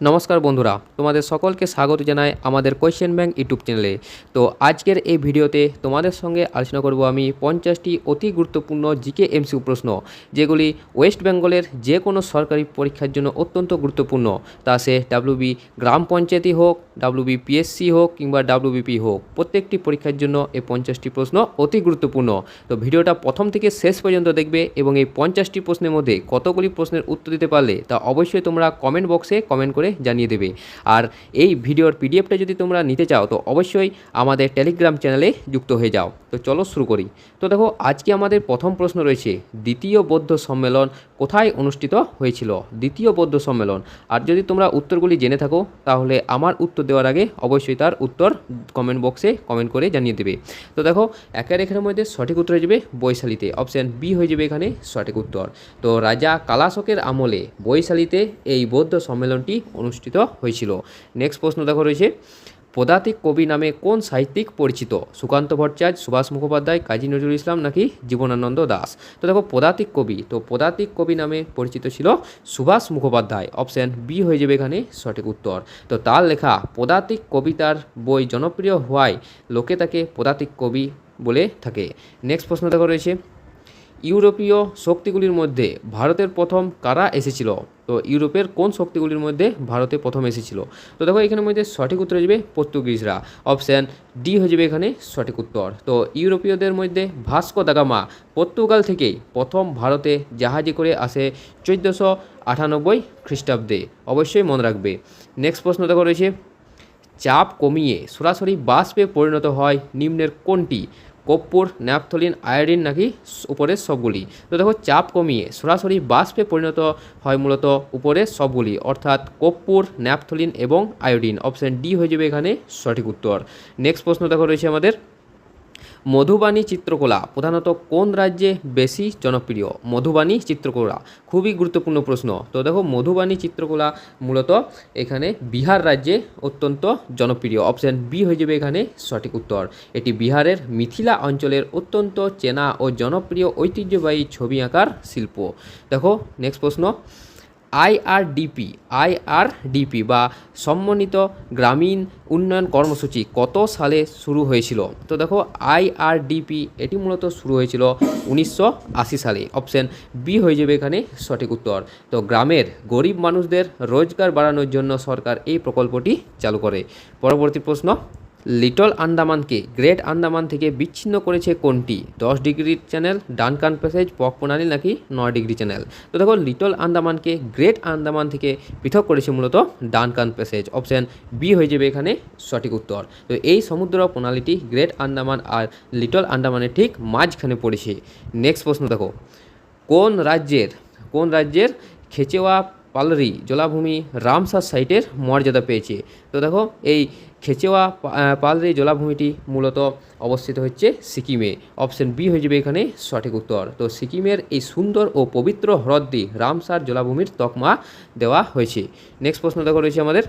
নমস্কার বন্ধুরা, তোমাদের সকলকে স্বাগত জানাই আমাদের কোয়েশ্চেন ব্যাংক ইউটিউব চ্যানেলে। তো আজকের এই ভিডিওতে তোমাদের সঙ্গে আলোচনা করব আমি 50টি অতি গুরুত্বপূর্ণ জিকে এমসিকিউ প্রশ্ন, যেগুলি ওয়েস্ট বেঙ্গলের যে কোনো সরকারি পরীক্ষার জন্য অত্যন্ত গুরুত্বপূর্ণ। তা সে ডাব্লিউবি গ্রাম পঞ্চায়েতই হোক, ডাব্লিউবি পিএসসি হোক কিংবা ডাব্লিউবিপি হোক, প্রত্যেকটি পরীক্ষার জন্য এই 50টি প্রশ্ন অতি গুরুত্বপূর্ণ। তো ভিডিওটা প্রথম থেকে শেষ পর্যন্ত দেখবে এবং এই 50টি প্রশ্নের মধ্যে কতগুলি প্রশ্নের উত্তর দিতে পারলে তা অবশ্যই তোমরা কমেন্ট বক্সে কমেন্ট করে জানিয়ে দেবে। আর এই ভিডিওর পিডিএফটা যদি তোমরা নিতে চাও তো অবশ্যই আমাদের টেলিগ্রাম চ্যানেলে যুক্ত হয়ে যাও। তো চলো শুরু করি। তো দেখো, আজকে আমাদের প্রথম প্রশ্ন রয়েছে, দ্বিতীয় বৌদ্ধ সম্মেলন কোথায় অনুষ্ঠিত হয়েছিল? দ্বিতীয় বৌদ্ধ সম্মেলন। আর যদি তোমরা উত্তরগুলি জেনে থাকো তাহলে আমার উত্তর দেওয়ার আগে অবশ্যই তার উত্তর কমেন্ট বক্সে কমেন্ট করে জানিয়ে দেবে। তো দেখো, একের এখানের মধ্যে সঠিক উত্তর হয়ে যাবে বৈশালীতে, অপশান বি হয়ে যাবে এখানে সঠিক উত্তর। তো রাজা কালাশকের আমলে বৈশালীতে এই বৌদ্ধ সম্মেলনটি অনুষ্ঠিত হয়েছিল। নেক্সট প্রশ্ন দেখো রয়েছে, পদাতিক কবি নামে কোন সাহিত্যিক পরিচিত? সুকান্ত ভট্টাচার্য, সুভাষ মুখোপাধ্যায়, কাজী নজরুল ইসলাম নাকি জীবনানন্দ দাশ? তো দেখো, পদাতিক কবি, তো পদাতিক কবি নামে পরিচিত ছিল সুভাষ মুখোপাধ্যায়, অপশান বি হয়ে যাবে এখানে সঠিক উত্তর। তো তার লেখা পদাতিক কবিতার বই জনপ্রিয় হওয়ায় লোকে তাকে পদাতিক কবি বলে থাকে। নেক্সট প্রশ্ন দেখো রয়েছে, ইউরোপীয় শক্তিগুলির মধ্যে ভারতের প্রথম কারা এসেছিল? তো ইউরোপের কোন শক্তিগুলির মধ্যে ভারতে প্রথম এসেছিল? তো দেখো, এখানের মধ্যে সঠিক উত্তর হয়ে যাবে পর্তুগিজরা, অপশান ডি হয়ে যাবে এখানে সঠিক উত্তর। তো ইউরোপীয়দের মধ্যে ভাস্কো দা গামা পর্তুগাল থেকেই প্রথম ভারতে জাহাজে করে আসে 1498 খ্রিস্টাব্দে, অবশ্যই মনে রাখবে। নেক্সট প্রশ্ন দেখো রয়েছে, চাপ কমিয়ে সরাসরি বাষ্পে পরিণত হয় নিম্নের কোনটি? কর্পূর, ন্যাপথলিন, আয়োডিন নাকি উপরের সবগুলি? তো দেখো, চাপ কমিয়ে সরাসরি বাষ্পে পরিণত হয় মূলত উপরের সবগুলি, অর্থাৎ কর্পূর, ন্যাপথলিন এবং আয়োডিন, অপশান ডি হয়ে যাবে এখানে সঠিক উত্তর। নেক্সট প্রশ্ন দেখো রয়েছে আমাদের, মধুবাণী চিত্রকলা প্রধানত কোন রাজ্যে বেশি জনপ্রিয়? মধুবাণী চিত্রকলা খুবই গুরুত্বপূর্ণ প্রশ্ন। তো দেখো, মধুবাণী চিত্রকলা মূলত এখানে বিহার রাজ্যে অত্যন্ত জনপ্রিয়, অপশান বি হয়ে যাবে এখানে সঠিক উত্তর। এটি বিহারের মিথিলা অঞ্চলের অত্যন্ত চেনা ও জনপ্রিয় ঐতিহ্যবাহী ছবি আঁকার শিল্প। দেখো, নেক্সট প্রশ্ন, আইআরডিপি বা সমন্বিত গ্রামীণ উন্নয়ন কর্মসূচি কত সালে শুরু হয়েছিল? তো দেখো, আইআরডিপি এটি মূলত শুরু হয়েছিল 1980 সালে, অপশান বি হয়ে যাবে এখানে সঠিক উত্তর। তো গ্রামের গরিব মানুষদের রোজগার বাড়ানোর জন্য সরকার এই প্রকল্পটি চালু করে। পরবর্তী প্রশ্ন, লিটল আন্দামানকে গ্রেট আন্দামান থেকে বিচ্ছিন্ন করেছে কোনটি? 10 ডিগ্রি চ্যানেল, ডানকান প্যাসেজ, পক প্রণালী নাকি 9 ডিগ্রি চ্যানেল? তো দেখো, লিটল আন্দামানকে গ্রেট আন্দামান থেকে পৃথক করেছে মূলত ডানকান প্যাসেজ, অপশান বি হয়ে যাবে এখানে সঠিক উত্তর। তো এই সমুদ্র প্রণালীটি গ্রেট আন্দামান আর লিটল আন্দামানের ঠিক মাঝখানে পড়েছে। নেক্সট প্রশ্ন দেখো, কোন রাজ্যের খেচেওয়া পালরি জলাভূমি রামসার সাইটের মর্যাদা পেয়েছে? তো দেখো, এই খেচেওয়া পালরি জলাভূমিটি মূলত অবস্থিত হচ্ছে সিকিমে, অপশান বি হয়ে যাবে এখানে সঠিক উত্তর। তো সিকিমের এই সুন্দর ও পবিত্র হ্রদটি রামসার জলাভূমির তকমা দেওয়া হয়েছে। নেক্সট প্রশ্ন দেখো রয়েছে আমাদের,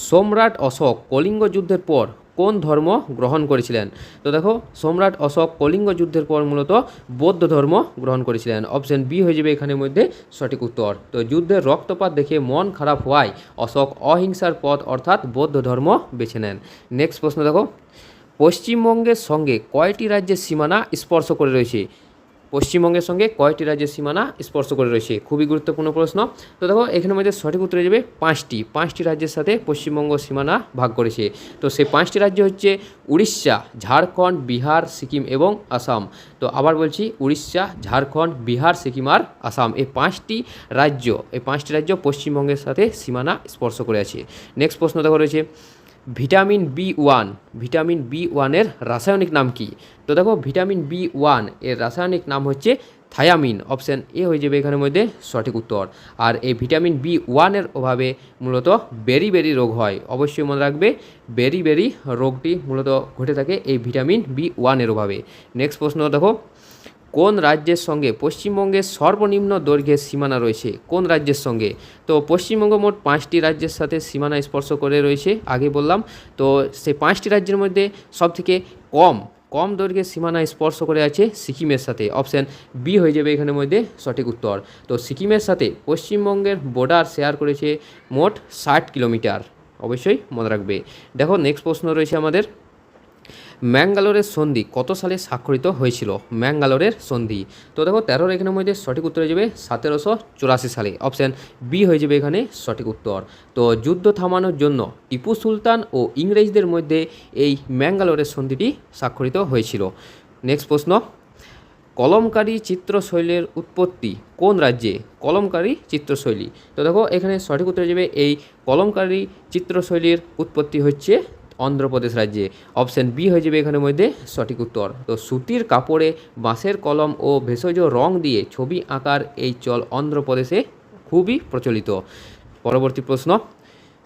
সম্রাট অশোক কলিঙ্গ যুদ্ধের পর কোন ধর্ম গ্রহণ করেছিলেন? তো দেখো, সম্রাট অশোক কলিঙ্গ যুদ্ধের পর মূলত বৌদ্ধ ধর্ম গ্রহণ করেছিলেন, অপশান বি হয়ে যাবে এখানের মধ্যে সঠিক উত্তর। তো যুদ্ধের রক্তপাত দেখে মন খারাপ হওয়ায় অশোক অহিংসার পথ অর্থাৎ বৌদ্ধ ধর্ম বেছে নেন। নেক্সট প্রশ্ন দেখো, পশ্চিমবঙ্গের সঙ্গে কয়টি রাজ্যের সীমানা স্পর্শ করে রয়েছে? পশ্চিমবঙ্গের সঙ্গে কয়টি রাজ্যের সীমানা স্পর্শ করে রয়েছে? খুবই গুরুত্বপূর্ণ প্রশ্ন। তো দেখো, এখানের মধ্যে সঠিক উত্তর হয়ে যাবে পাঁচটি রাজ্যের সাথে পশ্চিমবঙ্গ সীমানা ভাগ করেছে। তো সেই 5টি রাজ্য হচ্ছে উড়িষ্যা, ঝাড়খণ্ড, বিহার, সিকিম এবং আসাম। তো আবার বলছি, উড়িষ্যা, ঝাড়খণ্ড, বিহার, সিকিম আর আসাম, এই 5টি রাজ্য পশ্চিমবঙ্গের সাথে সীমানা স্পর্শ করে আছে। নেক্সট প্রশ্ন দেখো রয়েছে, ভিটামিন বি ওয়ানের রাসায়নিক নাম কি? তো দেখো, ভিটামিন বি1 এর রাসায়নিক নাম হচ্ছে থায়ামিন, অপশান এ হয়ে যাবে এখানের মধ্যে সঠিক উত্তর। আর এই ভিটামিন বি1 অভাবে মূলত বেরি রোগ হয়, অবশ্যই মনে রাখবে, বেরি রোগটি মূলত ঘটে থাকে এই ভিটামিন বি1 অভাবে। নেক্সট প্রশ্ন দেখো, কোন রাজ্যের সঙ্গে পশ্চিমবঙ্গের সর্বনিম্ন দৈর্ঘ্যের সীমানা রয়েছে? কোন রাজ্যের সঙ্গে? তো পশ্চিমবঙ্গ মোট 5টি রাজ্যের সাথে সীমানা স্পর্শ করে রয়েছে, আগে বললাম। তো সেই 5টি রাজ্যের মধ্যে সবথেকে কম দৈর্ঘ্যের সীমানায় স্পর্শ করে আছে সিকিমের সাথে? অপশান বি হয়ে যাবে এখানের মধ্যে সঠিক উত্তর। তো সিকিমের সাথে পশ্চিমবঙ্গের বর্ডার শেয়ার করেছে মোট 60 কিলোমিটার, অবশ্যই মনে রাখবে। দেখো নেক্সট প্রশ্ন রয়েছে আমাদের, ম্যাঙ্গালোরের সন্ধি কত সালে স্বাক্ষরিত হয়েছিল? ম্যাঙ্গালোরের সন্ধি, তো দেখো 13 এখানের মধ্যে সঠিক উত্তর হয়ে যাবে 1784 সালে। অপশান বি হয়ে যাবে এখানে সঠিক উত্তর। তো যুদ্ধ থামানোর জন্য টিপু সুলতান ও ইংরেজদের মধ্যে এই ম্যাঙ্গালোরের সন্ধিটি স্বাক্ষরিত হয়েছিল। নেক্সট প্রশ্ন, কলমকারী চিত্রশৈলীর উৎপত্তি কোন রাজ্যে? কলমকারী চিত্রশৈলী, তো দেখো এখানে সঠিক উত্তর হয়ে যাবে এই কলমকারী চিত্রশৈলীর উৎপত্তি হচ্ছে অন্ধ্রপ্রদেশ রাজ্যে। অপশান বি হয়ে যাবে এখানের মধ্যে সঠিক উত্তর। তো সুতির কাপড়ে বাঁশের কলম ও ভেষজ রং দিয়ে ছবি আঁকার এই চল অন্ধ্রপ্রদেশে খুবই প্রচলিত। পরবর্তী প্রশ্ন,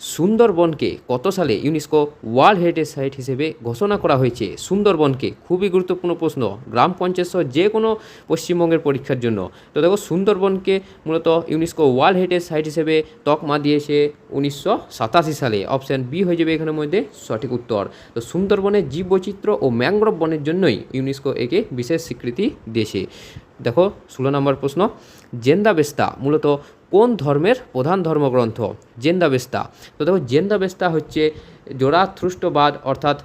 সুন্দরবনকে কত সালে ইউনেস্কো ওয়ার্ল্ড হেরিটেজ সাইট হিসেবে ঘোষণা করা হয়েছে? সুন্দরবনকে, খুবই গুরুত্বপূর্ণ প্রশ্ন, গ্রাম পঞ্চায়েত সহ যে কোনো পশ্চিমবঙ্গের পরীক্ষার জন্য। তো দেখো সুন্দরবনকে মূলত ইউনেস্কো ওয়ার্ল্ড হেরিটেজ সাইট হিসেবে তকমা দিয়েছে 1987 সালে। অপশান বি হয়ে যাবে এখানের মধ্যে সঠিক উত্তর। তো সুন্দরবনের জীববৈচিত্র্য ও ম্যানগ্রোভ বনের জন্যই ইউনেস্কো একে বিশেষ স্বীকৃতি দিয়েছে। দেখো 16 নম্বর প্রশ্ন, জেন্দাবেস্তা মূলত কোন ধর্মের প্রধান ধর্মগ্রন্থ? জেন্দাবেস্তা, তো দেখো জেন্দাবেস্তা হচ্ছে জোরাথ্রুষ্টবাদ অর্থাৎ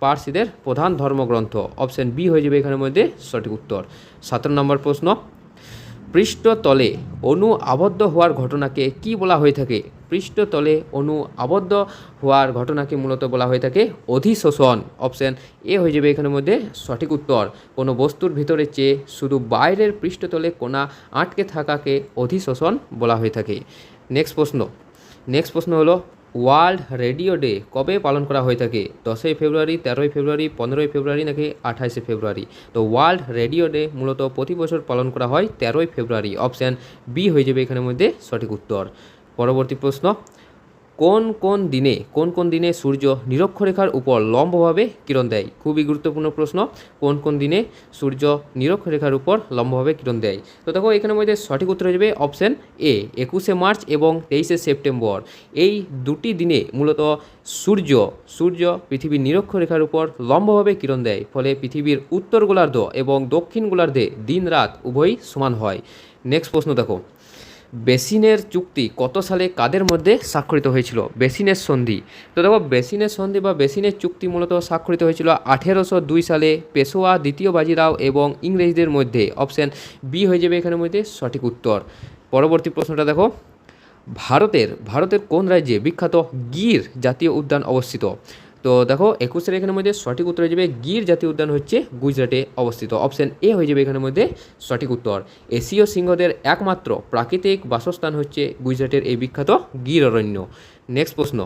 পার্সিদের প্রধান ধর্মগ্রন্থ। অপশান বি হয়ে যাবে এখানের মধ্যে সঠিক উত্তর। 17 নম্বর প্রশ্ন, পৃষ্ঠতলে অণু আবদ্ধ হওয়ার ঘটনাকে কি বলা হয়ে থাকে? পৃষ্ঠতলে অণু আবদ্ধ হওয়ার ঘটনাকে মূলত বলা হয়ে থাকে অধিশোষণ। অপশান এ হয়ে যাবে এখানের মধ্যে সঠিক উত্তর। কোনো বস্তুর ভিতরে চেয়ে শুধু বাইরের পৃষ্ঠতলে কোনা আটকে থাকাকে অধিশোষণ বলা হয়ে থাকে। নেক্সট প্রশ্ন হলো, ওয়ার্ল্ড রেডিও ডে কবে পালন করা হয়ে থাকে? 10ই ফেব্রুয়ারি, 13ই ফেব্রুয়ারি, 15ই ফেব্রুয়ারি নাকি 28শে ফেব্রুয়ারি? তো ওয়ার্ল্ড রেডিও ডে মূলত প্রতি বছর পালন করা হয় 13ই ফেব্রুয়ারি। অপশান বি হয়ে যাবে এখানের মধ্যে সঠিক উত্তর। পরবর্তী প্রশ্ন, কোন কোন দিনে সূর্য নিরক্ষরেখার উপর লম্বভাবে কিরণ দেয়? খুবই গুরুত্বপূর্ণ প্রশ্ন, কোন দিনে সূর্য নিরক্ষরেখার উপর লম্বভাবে কিরণ দেয়? তো দেখো এখানের মধ্যে সঠিক উত্তর হয়ে যাবে অপশান এ 21শে মার্চ এবং 23শে সেপ্টেম্বর। এই দুটি দিনে মূলত সূর্য পৃথিবীর নিরক্ষরেখার উপর লম্বভাবে কিরণ দেয়, ফলে পৃথিবীর উত্তর গোলার্ধ এবং দক্ষিণ গোলার্ধে দিন রাত উভয়ই সমান হয়। নেক্সট প্রশ্ন দেখো, বেসিনের চুক্তি কত সালে কাদের মধ্যে স্বাক্ষরিত হয়েছিল? বেসিনের সন্ধি, তো দেখো বেসিনের সন্ধি বা বেসিনের চুক্তি মূলত স্বাক্ষরিত হয়েছিল 1802 সালে পেশোয়া দ্বিতীয় বাজিরাও এবং ইংরেজদের মধ্যে। অপশান বি হয়ে যাবে এখানের মধ্যে সঠিক উত্তর। পরবর্তী প্রশ্নটা দেখো, ভারতের কোন রাজ্যে বিখ্যাত গির জাতীয় উদ্যান অবস্থিত? তো দেখো 21 এখানের মধ্যে সঠিক উত্তর হয়ে যাবে গির জাতীয় উদ্যান হচ্ছে গুজরাটে অবস্থিত। অপশান এ হয়ে যাবে এখানের মধ্যে সঠিক উত্তর। এশীয় সিংহদের একমাত্র প্রাকৃতিক বাসস্থান হচ্ছে গুজরাটের এই বিখ্যাত গির অরণ্য। নেক্সট প্রশ্ন,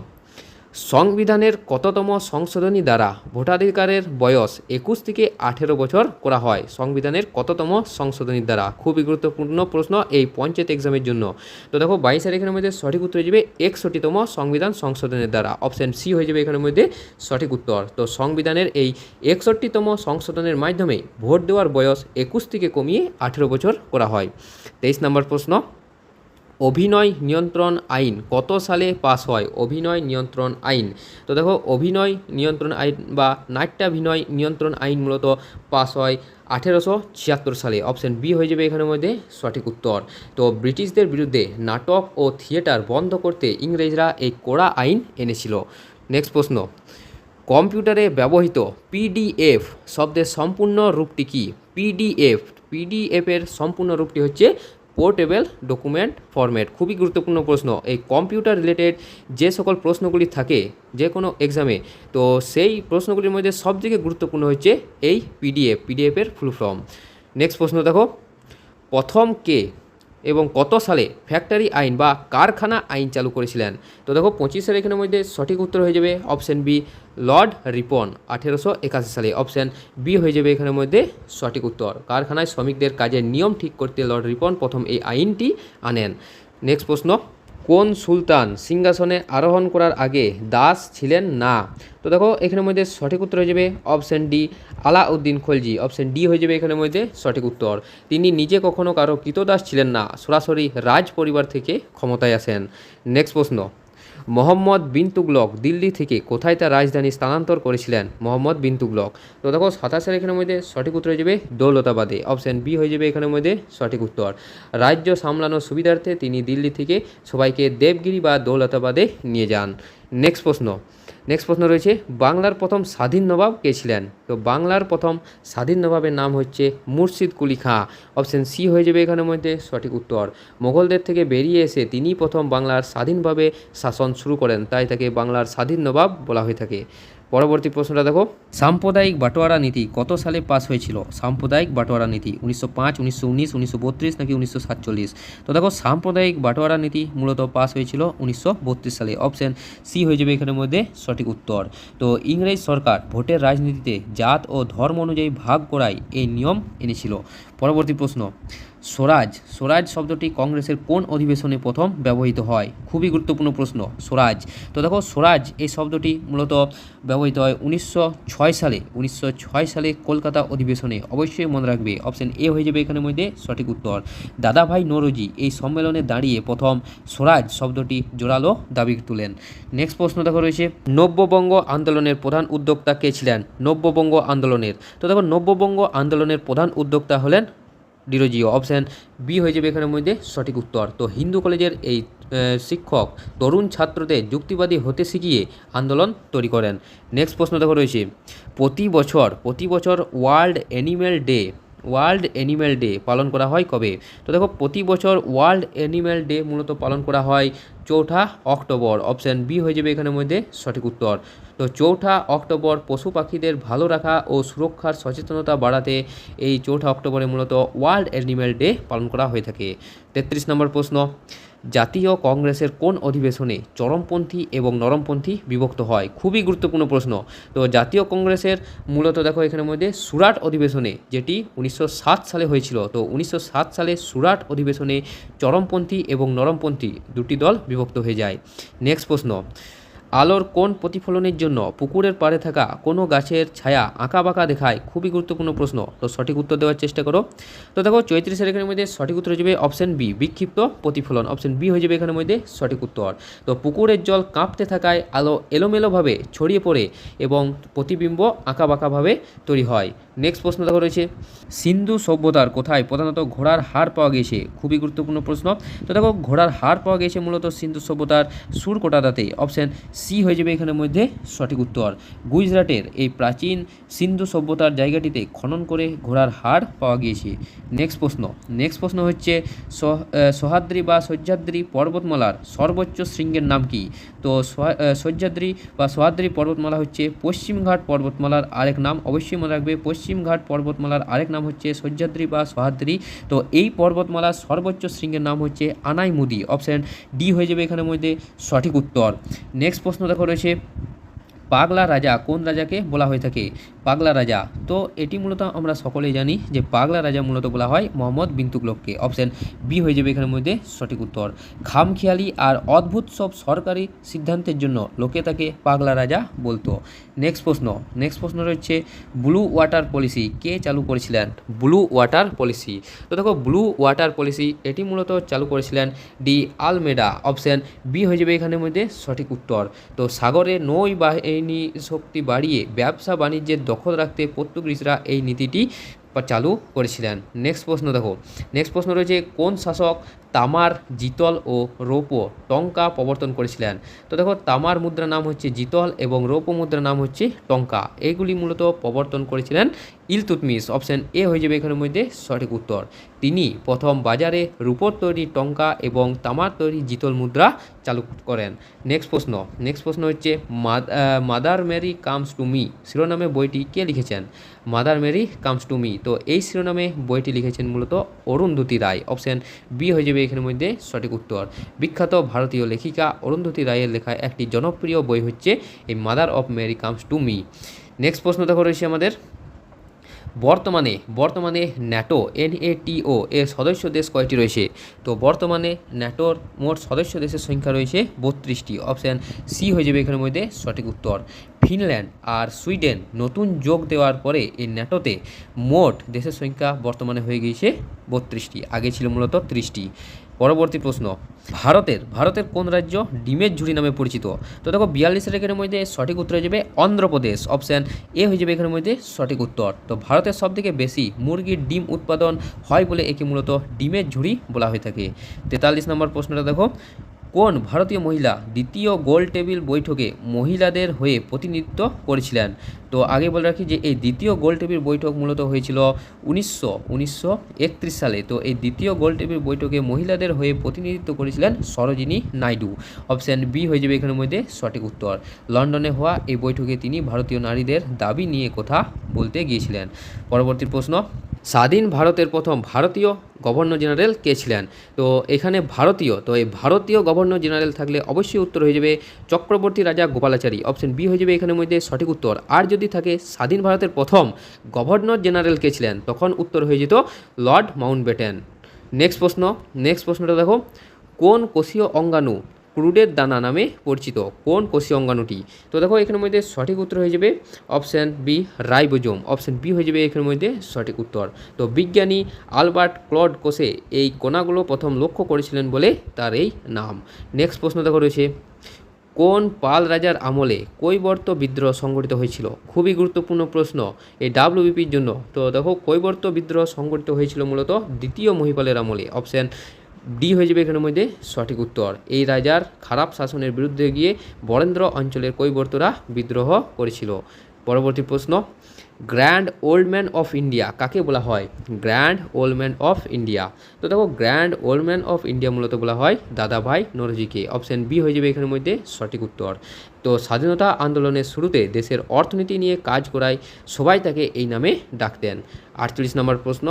সংবিধানের কততম সংশোধনী দ্বারা ভোটাধিকারের বয়স 21 থেকে 18 বছর করা হয়? সংবিধানের কততম সংশোধনীর দ্বারা? খুবই গুরুত্বপূর্ণ প্রশ্ন এই পঞ্চায়েত এক্সামের জন্য। তো দেখো 22 এখানের মধ্যে সঠিক উত্তর হয়ে যাবে 61তম সংবিধান সংশোধনের দ্বারা। অপশান সি হয়ে যাবে এখানের মধ্যে সঠিক উত্তর। তো সংবিধানের এই 61তম সংশোধনের মাধ্যমে ভোট দেওয়ার বয়স 21 থেকে কমিয়ে 18 বছর করা হয়। 23 নম্বর প্রশ্ন, অভিনয় নিয়ন্ত্রণ আইন কত সালে পাস হয়? অভিনয় নিয়ন্ত্রণ আইন, তো দেখো অভিনয় নিয়ন্ত্রণ আইন বা নাট্যাভিনয় নিয়ন্ত্রণ আইন মূলত পাস হয় 1876 সালে। অপশান বি হয়ে যাবে এখানের মধ্যে সঠিক উত্তর। তো ব্রিটিশদের বিরুদ্ধে নাটক ও থিয়েটার বন্ধ করতে ইংরেজরা এই কড়া আইন এনেছিল। নেক্সট প্রশ্ন, কম্পিউটারে ব্যবহৃত পিডিএফ শব্দের সম্পূর্ণ রূপটি কি? পিডিএফের সম্পূর্ণ রূপটি হচ্ছে পোর্টেবল ডকুমেন্ট ফরম্যাট। খুবই গুরুত্বপূর্ণ প্রশ্ন, এই কম্পিউটার রিলেটেড যে সকল প্রশ্নগুলি থাকে যে কোনো এক্সামে, তো সেই প্রশ্নগুলির মধ্যে সবথেকে গুরুত্বপূর্ণ হচ্ছে এই পিডিএফের ফুল ফর্ম। নেক্সট প্রশ্ন দেখো, প্রথম কে এবং কত সালে ফ্যাক্টরি আইন বা কারখানা আইন চালু করেছিলেন? তো দেখো 25 এখানের মধ্যে সঠিক উত্তর হয়ে যাবে অপশান বি লর্ড রিপন 1881 সালে। অপশান বি হয়ে যাবে এখানের মধ্যে সঠিক উত্তর। কারখানায় শ্রমিকদের কাজের নিয়ম ঠিক করতে লর্ড রিপন প্রথম এই আইনটি আনেন। নেক্সট প্রশ্ন, কোন সুলতান সিংহাসনে আরোহণ করার আগে দাস ছিলেন না? তো দেখো এখানের মধ্যে সঠিক উত্তর হয়ে যাবে option D Alauddin Khalji. Option D হয়ে যাবে এখানের মধ্যে সঠিক উত্তর। তিনি নিজে কখনো কারো কৃতদাস ছিলেন না, সরাসরি রাজ পরিবার থেকে ক্ষমতায় আসেন। নেক্সট প্রশ্ন, মোহাম্মদ বিন তুগলক দিল্লি থেকে কোথায় তার রাজধানী স্থানান্তর করেছিলেন? মোহাম্মদ বিন তুগলক। তো দেখো 27 সালে এখানের মধ্যে সঠিক উত্তর হয়ে যাবে দৌলতাবাদে, অপশান বি হয়ে যাবে এখানের মধ্যে সঠিক উত্তর। রাজ্য সামলানোর সুবিধার্থে তিনি দিল্লি থেকে সবাইকে দেবগিরি বা দৌলতাবাদে নিয়ে যান। নেক্সট প্রশ্ন রয়েছে, বাংলার প্রথম স্বাধীন নবাব কে ছিলেন? তো বাংলার প্রথম স্বাধীন নবাবের নাম হচ্ছে মুর্শিদ কুলি খাঁ, অপশান সি হয়ে যাবে এখানের মধ্যে সঠিক উত্তর। মোগলদের থেকে বেরিয়ে এসে তিনি প্রথম বাংলার স্বাধীনভাবে শাসন শুরু করেন, তাই তাকে বাংলার স্বাধীন নবাব বলা হয়ে থাকে। পরবর্তী প্রশ্নটা দেখো, সাম্প্রদায়িক বাটোয়ারা নীতি কত সালে পাস হয়েছিল? সাম্প্রদায়িক বাটোয়ারা নীতি 1905, 1919, 1932 নাকি 1947? তো দেখো সাম্প্রদায়িক বাটোয়ারা নীতি মূলত পাস হয়েছিল 1932 সালে, অপশান সি হয়ে যাবে এখানের মধ্যে সঠিক উত্তর। তো ইংরেজ সরকার ভোটের রাজনীতিতে জাত ও ধর্ম অনুযায়ী ভাগ করাই এই নিয়ম এনেছিল। পরবর্তী প্রশ্ন, স্বরাজ শব্দটি কংগ্রেসের কোন অধিবেশনে প্রথম ব্যবহৃত হয়? খুবই গুরুত্বপূর্ণ প্রশ্ন, স্বরাজ। তো দেখো স্বরাজ এই শব্দটি মূলত ব্যবহৃত হয় 1906 সালে কলকাতা অধিবেশনে, অবশ্যই মনে রাখবে, অপশান এ হয়ে যাবে এখানের মধ্যে সঠিক উত্তর। দাদাভাই নৌরোজি এই সম্মেলনে দাঁড়িয়ে প্রথম স্বরাজ শব্দটি জোরালো দাবি তুলেন। নেক্সট প্রশ্ন দেখো রয়েছে, নব্যবঙ্গ আন্দোলনের প্রধান উদ্যোক্তা কে ছিলেন? নব্যবঙ্গ আন্দোলনের, তো দেখো নব্যবঙ্গ আন্দোলনের প্রধান উদ্যোক্তা হলেন ডিরোজিও, অপশান বি হয়ে যাবে এখানের মধ্যে সঠিক উত্তর। তো হিন্দু কলেজের এই শিক্ষক তরুণ ছাত্রদের যুক্তিবাদী হতে শিখিয়ে আন্দোলন তৈরি করেন। নেক্সট প্রশ্ন দেখো রয়েছে, প্রতি বছর ওয়ার্ল্ড অ্যানিম্যাল ডে পালন করা হয় কবে? তো দেখো প্রতি বছর ওয়ার্ল্ড অ্যানিম্যাল ডে মূলত পালন করা হয় 4 অক্টোবর, অপশান বি হয়ে যাবে এখানের মধ্যে সঠিক উত্তর। তো 4 অক্টোবর পশু পাখিদের ভালো রাখা ও সুরক্ষার সচেতনতা বাড়াতে এই 4 অক্টোবরে মূলত ওয়ার্ল্ড অ্যানিম্যাল ডে পালন করা হয়ে থাকে। 33 নম্বর প্রশ্ন, জাতীয় কংগ্রেসের কোন অধিবেশনে চরমপন্থী এবং নরমপন্থী বিভক্ত হয়? খুবই গুরুত্বপূর্ণ প্রশ্ন। তো জাতীয় কংগ্রেসের মূলত দেখো এখানের মধ্যে সুরাট অধিবেশনে, যেটি 1907 সালে হয়েছিল। তো 1907 সালে সুরাট অধিবেশনে চরমপন্থী এবং নরমপন্থী দুটি দল বিভক্ত হয়ে যায়। নেক্সট প্রশ্ন, আলোর কোন প্রতিফলনের জন্য পুকুরের পাড়ে থাকা কোনো গাছের ছায়া আঁকাবাঁকা দেখায়? খুবই গুরুত্বপূর্ণ প্রশ্ন। তো সঠিক উত্তর দেওয়ার চেষ্টা করো। তো দেখো 34 এখানের মধ্যে সঠিক উত্তর হয়ে যাবে অপশান বি, বিক্ষিপ্ত প্রতিফলন, অপশান বি হয়ে যাবে এখানের মধ্যে সঠিক উত্তর। তো পুকুরের জল কাঁপতে থাকায় আলো এলোমেলোভাবে ছড়িয়ে পড়ে এবং প্রতিবিম্ব আঁকাবাঁকাভাবে তৈরি হয়। নেক্সট প্রশ্ন দেখো রয়েছে, সিন্ধু সভ্যতার কোথায় প্রধানত ঘোড়ার হাড় পাওয়া গিয়েছে? খুবই গুরুত্বপূর্ণ প্রশ্ন। তো দেখো ঘোড়ার হাড় পাওয়া গিয়েছে মূলত সিন্ধু সভ্যতার সুরকোটাতে, অপশান সি হয়ে যাবে এখানের মধ্যে সঠিক উত্তর। গুজরাটের এই প্রাচীন সিন্ধু সভ্যতার জায়গাটিতে খনন করে ঘোড়ার হাড় পাওয়া গিয়েছে। নেক্সট প্রশ্ন হচ্ছে, সহ্যাদ্রি বা সহ্যাদ্রি পর্বতমালার সর্বোচ্চ শৃঙ্গের নাম কি? তো সহ্যাদ্রি বা সহ্যাদ্রি পর্বতমালা হচ্ছে পশ্চিমঘাট পর্বতমালার আরেক নাম, অবশ্যই মনে রাখবে, পশ্চিমঘাট পর্বতমালার আরেক নাম হচ্ছে সহ্যাদ্রি বা সহ্যাদ্রি। তো এই পর্বতমালার সর্বোচ্চ শৃঙ্গের নাম হচ্ছে আনাইমুদি, অপশান ডি হয়ে যাবে এখানের মধ্যে সঠিক উত্তর। নেক্সট প্রশ্ন দেখো রয়েছে, পাগলা রাজা কোন রাজাকে বলা হয়ে থাকে? পাগলা রাজা, তো এটি মূলত আমরা সকলেই জানি যে পাগলা রাজা মূলত বলা হয় মোহাম্মদ বিন তুগলককে, অপশান বি হয়ে যাবে এখানের মধ্যে সঠিক উত্তর। খামখেয়ালি আর অদ্ভুত সব সরকারি সিদ্ধান্তের জন্য লোকে তাকে পাগলা রাজা বলতো। নেক্সট প্রশ্ন রয়েছে, ব্লু ওয়াটার পলিসি কে চালু করেছিলেন? ব্লু ওয়াটার পলিসি, তো দেখো ব্লু ওয়াটার পলিসি এটি মূলত চালু করেছিলেন ডি আলমেডা, অপশান বি হয়ে যাবে এখানের মধ্যে সঠিক উত্তর। তো সাগরে নৌ বাহিনী শক্তি বাড়িয়ে ব্যবসা বাণিজ্যের দখল রাখতে পর্তুগিজরা এই নীতিটি চালু করেছিলেন। নেক্সট প্রশ্ন রয়েছে, কোন শাসক তামার, জিতল ও রৌপ্য টঙ্কা প্রবর্তন করেছিলেন? তো দেখো তামার মুদ্রার নাম হচ্ছে জিতল এবং রৌপ্য মুদ্রার নাম হচ্ছে টঙ্কা, এইগুলি মূলত প্রবর্তন করেছিলেন ইলতুৎমিশ, অপশান এ হয়ে যাবে এখানের মধ্যে সঠিক উত্তর। তিনি প্রথম বাজারে রূপোর তৈরি টঙ্কা এবং তামার তৈরি জিতল মুদ্রা চালু করেন। নেক্সট প্রশ্ন হচ্ছে, Mother Mary Comes to Me শিরোনামে বইটি কে লিখেছেন? Mother Mary Comes to Me, তো এই শিরোনামে বইটি লিখেছেন মূলত অরুন্ধতী রায়, অপশান বি হয়ে যাবে এখানের মধ্যে সঠিক উত্তর। বিখ্যাত ভারতীয় লেখিকা অরুন্ধতী রায়ের লেখা একটি জনপ্রিয় বই হচ্ছে এই Mother of Mary Comes to Me. Next প্রশ্ন দেখো রয়েছে আমাদের, বর্তমানে ন্যাটো NATO এর সদস্য দেশ কয়টি রয়েছে? তো বর্তমানে ন্যাটোর মোট সদস্য দেশের সংখ্যা রয়েছে 32টি, অপশান সি হয়ে যাবে এখানের মধ্যে সঠিক উত্তর। ফিনল্যান্ড আর সুইডেন নতুন যোগ দেওয়ার পরে এই ন্যাটোতে মোট দেশের সংখ্যা বর্তমানে হয়ে গিয়েছে 32টি, আগে ছিল মূলত 30টি। পরবর্তী প্রশ্ন, ভারতের কোন রাজ্য ডিমের ঝুড়ি নামে পরিচিত? তো দেখো 42 এখানের মধ্যে সঠিক উত্তর হয়ে যাবে অন্ধ্রপ্রদেশ। অপশান এ হয়ে যাবে এখানের মধ্যে সঠিক উত্তর। তো ভারতের সবথেকে বেশি মুরগির ডিম উৎপাদন হয় বলে একে মূলত ডিমের ঝুড়ি বলা হয়ে থাকে। 43 নম্বর প্রশ্নটা দেখো, কোন ভারতীয় মহিলা দ্বিতীয় গোল টেবিল বৈঠকে মহিলাদের হয়ে প্রতিনিধিত্ব করেছিলেন? তো আগে বলে রাখি যে এই দ্বিতীয় গোল টেবিল বৈঠক মূলত হয়েছিল 1931 সালে। তো এই দ্বিতীয় গোল টেবিল বৈঠকে মহিলাদের হয়ে প্রতিনিধিত্ব করেছিলেন সরোজিনী নাইডু। অপশান বি হয়ে যাবে এখানের মধ্যে সঠিক উত্তর। লন্ডনে হওয়া এই বৈঠকে তিনি ভারতীয় নারীদের দাবি নিয়ে কথা বলতে গিয়েছিলেন। পরবর্তী প্রশ্ন, স্বাধীন ভারতের প্রথম ভারতীয় গভর্নর জেনারেল কে ছিলেন? তো এখানে ভারতীয়, তো এই ভারতীয় গভর্নর জেনারেল থাকলে অবশ্যই উত্তর হয়ে যাবে চক্রবর্তী রাজা গোপালাচারী। অপশন বি হয়ে যাবে এখানের মধ্যে সঠিক উত্তর। আর যদি থাকে স্বাধীন ভারতের প্রথম গভর্নর জেনারেল কে ছিলেন, তখন উত্তর হয়ে যেত লর্ড মাউন্টব্যাটেন। নেক্সট প্রশ্নটা দেখো, কোন কোষীয় অঙ্গাণু ক্রুডের দানা নামে পরিচিত? কোন কোষীয় অঙ্গাণুটি? তো দেখো এখানের মধ্যে সঠিক উত্তর হয়ে যাবে option B ribosome. Option B হয়ে যাবে এখানের মধ্যে সঠিক উত্তর। তো বিজ্ঞানী আলবার্ট ক্লড কোষে এই কণাগুলো প্রথম লক্ষ্য করেছিলেন বলে তার এই নাম। নেক্সট প্রশ্ন দেখো রয়েছে, কোন পাল রাজার আমলে কৈবর্ত বিদ্রোহ সংগঠিত হয়েছিল? খুবই গুরুত্বপূর্ণ প্রশ্ন এই ডাব্লিউবিপির জন্য। তো দেখো কৈবর্ত বিদ্রোহ সংগঠিত হয়েছিল মূলত দ্বিতীয় মহিপালের আমলে। অপশান ডি হয়ে যাবে এখানের মধ্যে সঠিক উত্তর। এই রাজার খারাপ শাসনের বিরুদ্ধে গিয়ে বরেন্দ্র অঞ্চলের কৈবর্তরা বিদ্রোহ করেছিল। পরবর্তী প্রশ্ন, grand old man of India কাকে বলা হয়? Grand old man of India, তো দেখো grand old man of India মূলত বলা হয় দাদাভাই নরজিকে। অপশান বি হয়ে যাবে এখানের মধ্যে সঠিক উত্তর। তো স্বাধীনতা আন্দোলনের শুরুতে দেশের অর্থনীতি নিয়ে কাজ করায় সবাই তাকে এই নামে ডাকতেন। 38 নম্বর প্রশ্ন,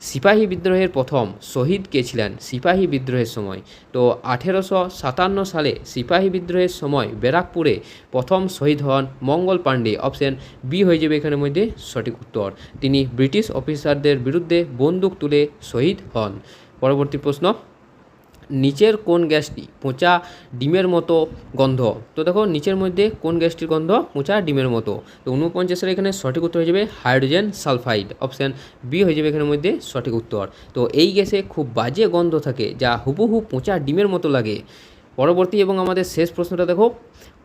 সিপাহী বিদ্রোহের প্রথম শহীদ কে ছিলেন সিপাহী বিদ্রোহের সময়? তো 1857 সালে সিপাহী বিদ্রোহের সময় ব্যারাকপুরে প্রথম শহীদ হন মঙ্গল পাণ্ডে। অপশান বি হয়ে যাবে এখানের মধ্যে সঠিক উত্তর। তিনি ব্রিটিশ অফিসারদের বিরুদ্ধে বন্দুক তুলে শহীদ হন। পরবর্তী প্রশ্ন, নিচের কোন গ্যাসটি পচা ডিমের মতো গন্ধ? তো দেখো নিচের মধ্যে কোন গ্যাসটির গন্ধ পচা ডিমের মতো? তো 49 এখানে সঠিক উত্তর হয়ে যাবে হাইড্রোজেন সালফাইড। অপশান বি হয়ে যাবে এখানের মধ্যে সঠিক উত্তর। তো এই গ্যাসে খুব বাজে গন্ধ থাকে যা হুবহু পচা ডিমের মতো লাগে। পরবর্তী এবং আমাদের শেষ প্রশ্নটা দেখো,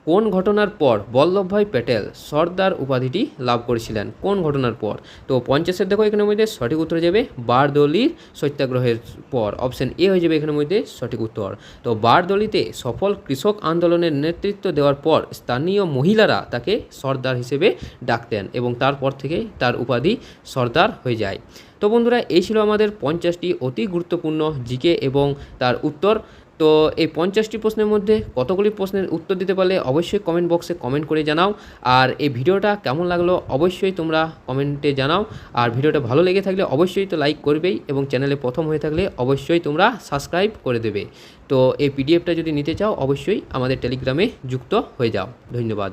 কোন ঘটনার পর বল্লভভাই প্যাটেল সর্দার উপাধিটি লাভ করেছিলেন? কোন ঘটনার পর? তো 50 দেখো এখানের মধ্যে সঠিক উত্তর হয়ে যাবে বারদৌলির সত্যাগ্রহের পর। অপশান এ হয়ে যাবে এখানের মধ্যে সঠিক উত্তর। তো বারদৌলিতে সফল কৃষক আন্দোলনের নেতৃত্ব দেওয়ার পর স্থানীয় মহিলারা তাকে সর্দার হিসেবে ডাকতেন এবং তারপর থেকে তার উপাধি সর্দার হয়ে যায়। তো বন্ধুরা, এই ছিল আমাদের 50টি অতি গুরুত্বপূর্ণ জিকে এবং তার উত্তর। তো এই 50টি প্রশ্নের মধ্যে কতগুলি প্রশ্নের উত্তর দিতে পারলে অবশ্যই কমেন্ট বক্সে কমেন্ট করে জানাও। আর এই ভিডিওটা কেমন লাগলো অবশ্যই তোমরা কমেন্টে জানাও। আর ভিডিওটা ভালো লেগে থাকলে অবশ্যই তো লাইক করবেই এবং চ্যানেলে প্রথম হয়ে থাকলে অবশ্যই তোমরা সাবস্ক্রাইব করে দেবে। তো এই পিডিএফটা যদি নিতে চাও অবশ্যই আমাদের টেলিগ্রামে যুক্ত হয়ে যাও। ধন্যবাদ।